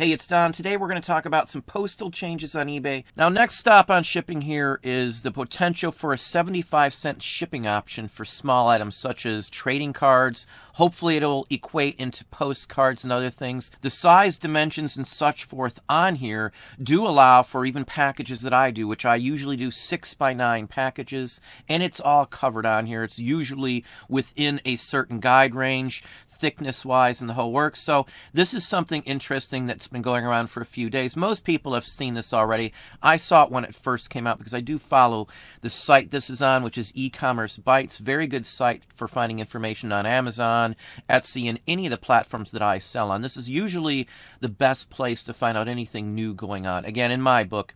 Hey, it's Don. Today we're going to talk about some postal changes on eBay. Now, next stop on shipping here is the potential for a 75-cent shipping option for small items such as trading cards. Hopefully it'll equate into postcards and other things. The size, dimensions, and such forth on here do allow for even packages that I do, which I usually do 6x9 packages, and it's all covered on here. It's usually within a certain guide range, thickness-wise, and the whole works. So this is something interesting that's been going around for a few days. Most people have seen this already. I saw it when it first came out because I do follow the site this is on, which is E-commerce Bytes. Very good site for finding information on Amazon, Etsy, and any of the platforms that I sell on. This is usually the best place to find out anything new going on. Again, in my book,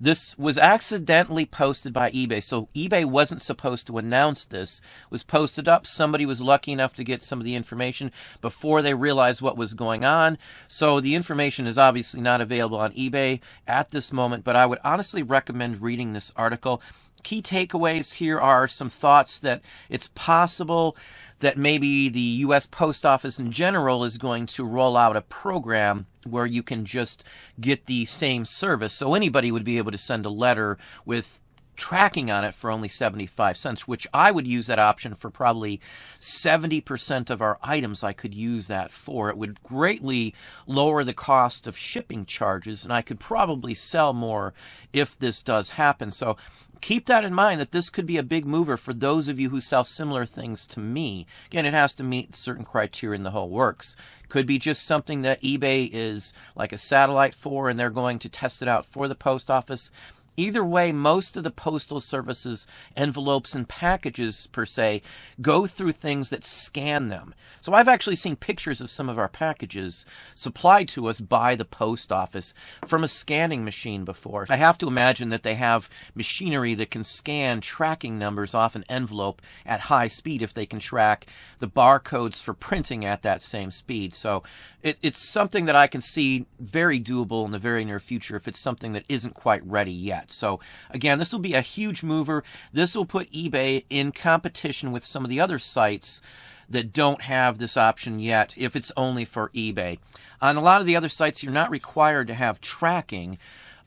this was accidentally posted by eBay, so eBay wasn't supposed to announce this. It was posted up. Somebody was lucky enough to get some of the information before they realized what was going on. So the information is obviously not available on eBay at this moment, but I would honestly recommend reading this article. Key takeaways here are some thoughts that it's possible that maybe the U.S. Post Office in general is going to roll out a program where you can just get the same service. So anybody would be able to send a letter with tracking on it for only 75 cents, which I would use that option for probably 70% of our items. I could use that for. It would greatly lower the cost of shipping charges, and I could probably sell more if this does happen. So keep that in mind, that this could be a big mover for those of you who sell similar things to me. Again, it has to meet certain criteria in the whole works. Could be just something that eBay is like a satellite for, and they're going to test it out for the post office. Either way, most of the postal services, envelopes, and packages, per se, go through things that scan them. So I've actually seen pictures of some of our packages supplied to us by the post office from a scanning machine before. I have to imagine that they have machinery that can scan tracking numbers off an envelope at high speed if they can track the barcodes for printing at that same speed. So it's something that I can see very doable in the very near future if it's something that isn't quite ready yet. So again, this will be a huge mover. This will put eBay in competition with some of the other sites that don't have this option yet if it's only for eBay. On a lot of the other sites, you're not required to have tracking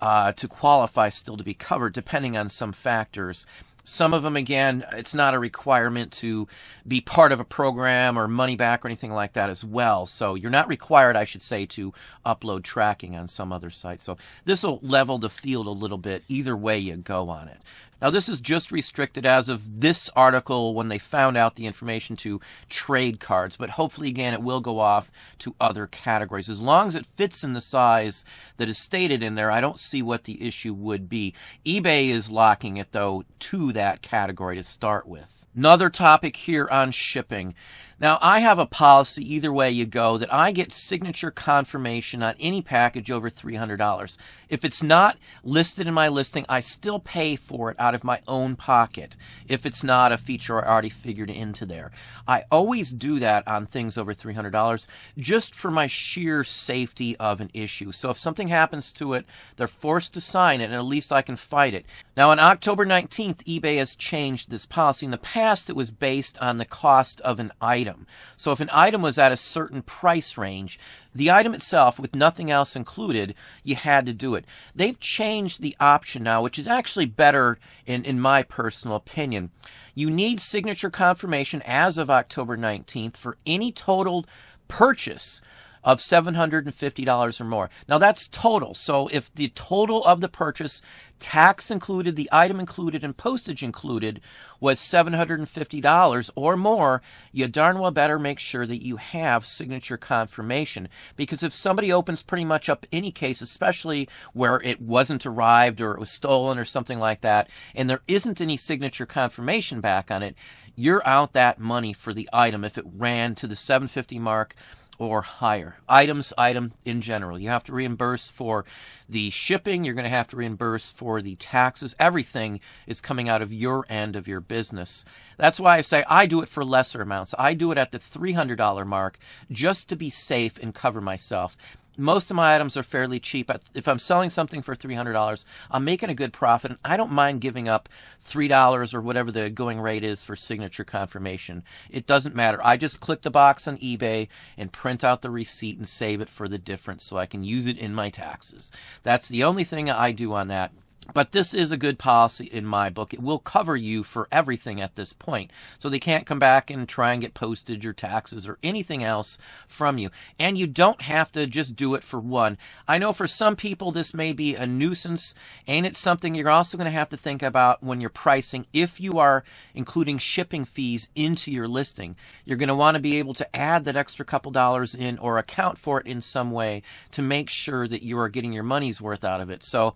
to qualify still to be covered, depending on some factors. Some of them, again, it's not a requirement to be part of a program or money back or anything like that as well. So you're not required, I should say, to upload tracking on some other sites. So this will level the field a little bit either way you go on it. Now, this is just restricted as of this article when they found out the information to trade cards. But hopefully, again, it will go off to other categories. As long as it fits in the size that is stated in there, I don't see what the issue would be. eBay is locking it, though, to that category to start with. Another topic here on shipping. Now, I have a policy, either way you go, that I get signature confirmation on any package over $300. If it's not listed in my listing, I still pay for it out of my own pocket if it's not a feature I already figured into there. I always do that on things over $300 just for my sheer safety of an issue. So if something happens to it, they're forced to sign it, and at least I can fight it. Now, on October 19th, eBay has changed this policy. In the past, it was based on the cost of an item. So if an item was at a certain price range, the item itself, with nothing else included, you had to do it. They've changed the option now, which is actually better in my personal opinion. You need signature confirmation as of October 19th for any total purchase of $750 or more. Now that's total. So if the total of the purchase, tax included, the item included, and postage included, was $750 or more, you darn well better make sure that you have signature confirmation. Because if somebody opens pretty much up any case, especially where it wasn't arrived or it was stolen or something like that, and there isn't any signature confirmation back on it, you're out that money for the item if it ran to the $750 mark or higher. Item in general. You have to reimburse for the shipping. You're going to have to reimburse for the taxes. Everything is coming out of your end of your business. That's why I say I do it for lesser amounts. I do it at the $300 mark just to be safe and cover myself. Most of my items are fairly cheap. If I'm selling something for $300, I'm making a good profit. And I don't mind giving up $3 or whatever the going rate is for signature confirmation. It doesn't matter. I just click the box on eBay and print out the receipt and save it for the difference so I can use it in my taxes. That's the only thing I do on that. But this is a good policy in my book. It will cover you for everything at this point. So they can't come back and try and get postage or taxes or anything else from you. And you don't have to just do it for one. I know for some people this may be a nuisance, and it's something you're also going to have to think about when you're pricing. If you are including shipping fees into your listing, you're going to want to be able to add that extra couple dollars in or account for it in some way to make sure that you are getting your money's worth out of it. So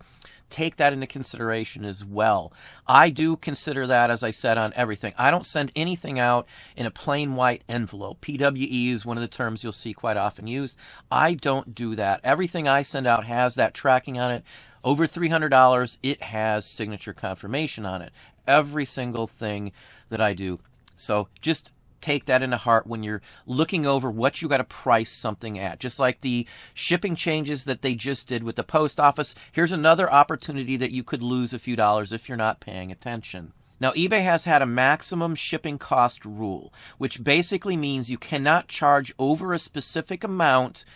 take that into consideration as well. I do consider that, as I said, on everything. I don't send anything out in a plain white envelope. PWE is one of the terms you'll see quite often used. I don't do that. Everything I send out has that tracking on it. Over $300, it has signature confirmation on it. Every single thing that I do. So just take that into heart when you're looking over what you got to price something at. Just like the shipping changes that they just did with the post office, here's another opportunity that you could lose a few dollars if you're not paying attention. Now, eBay has had a maximum shipping cost rule, which basically means you cannot charge over a specific amount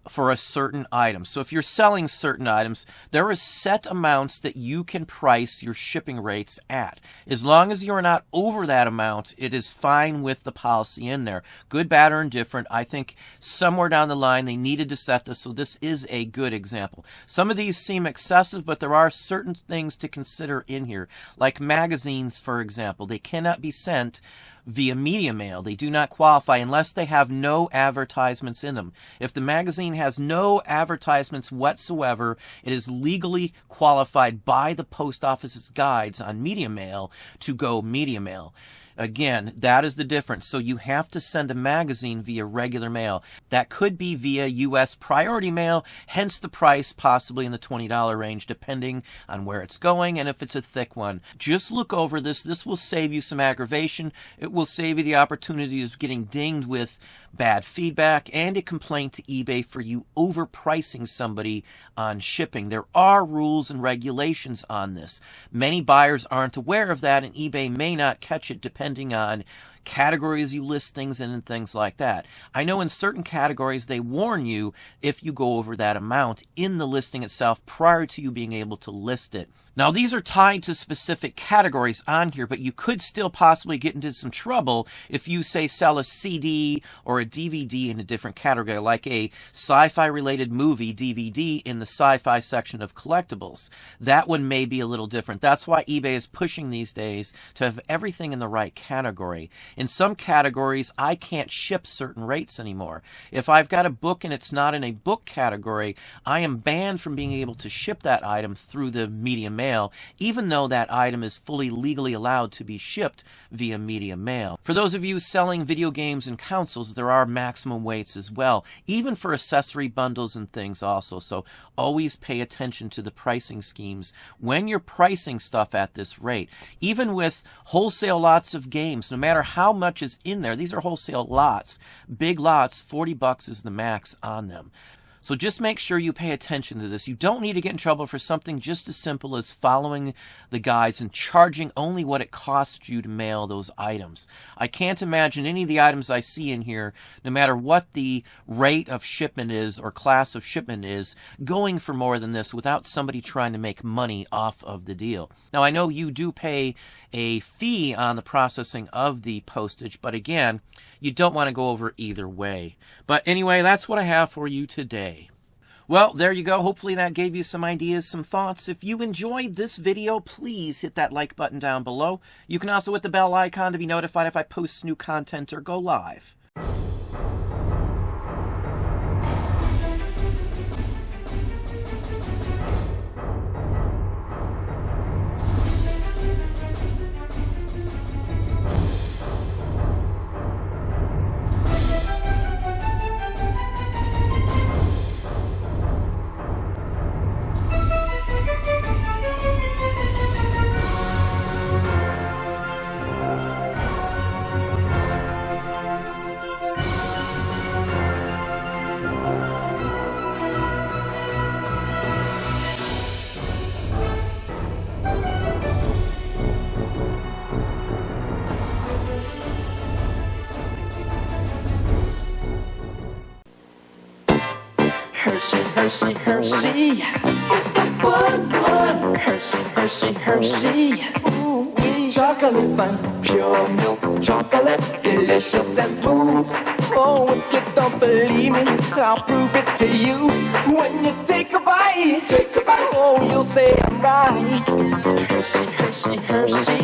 for a certain item. So if you're selling certain items, there are set amounts that you can price your shipping rates at. As long as you're not over that amount, it is fine with the policy in there. Good, bad, or indifferent. I think somewhere down the line they needed to set this, so this is a good example. Some of these seem excessive, but there are certain things to consider in here. Like magazines, for example. They cannot be sent via media mail. They do not qualify unless they have no advertisements in them. If the magazine has no advertisements whatsoever, it is legally qualified by the post office's guides on media mail to go media mail. Again, that is the difference. So you have to send a magazine via regular mail. That could be via U.S. priority mail, hence the price possibly in the $20 range, depending on where it's going and if it's a thick one. Just look over this. This will save you some aggravation. It will save you the opportunity of getting dinged with bad feedback and a complaint to eBay for you overpricing somebody on shipping. There are rules and regulations on this. Many buyers aren't aware of that, and eBay may not catch it depending on categories you list things in and things like that. I know in certain categories they warn you if you go over that amount in the listing itself prior to you being able to list it. Now, these are tied to specific categories on here, but you could still possibly get into some trouble if you, say, sell a CD or a DVD in a different category, like a sci-fi related movie DVD in the sci-fi section of collectibles. That one may be a little different. That's why eBay is pushing these days to have everything in the right category. In some categories, I can't ship certain rates anymore. If I've got a book and it's not in a book category, I am banned from being able to ship that item through the media mail, even though that item is fully legally allowed to be shipped via media mail. For those of you selling video games and consoles, there are maximum weights as well, even for accessory bundles and things also. So always pay attention to the pricing schemes when you're pricing stuff at this rate. Even with wholesale lots of games, no matter how much is in there, these are wholesale lots, big lots, $40 is the max on them. So just make sure you pay attention to this. You don't need to get in trouble for something just as simple as following the guides and charging only what it costs you to mail those items. I can't imagine any of the items I see in here, no matter what the rate of shipment is or class of shipment is, going for more than this without somebody trying to make money off of the deal. Now, I know you do pay a fee on the processing of the postage, but again, you don't want to go over either way. But anyway, that's what I have for you today. Well, there you go. Hopefully that gave you some ideas, some thoughts. If you enjoyed this video, please hit that like button down below. You can also hit the bell icon to be notified if I post new content or go live. Hershey, Hershey. It's a fun one. Hershey, Hershey, Hershey. Ooh, chocolate fun. Pure milk chocolate. Delicious and smooth. Oh, if you don't believe me, I'll prove it to you. When you take a bite, oh, you'll say I'm right. Hershey, Hershey, Hershey.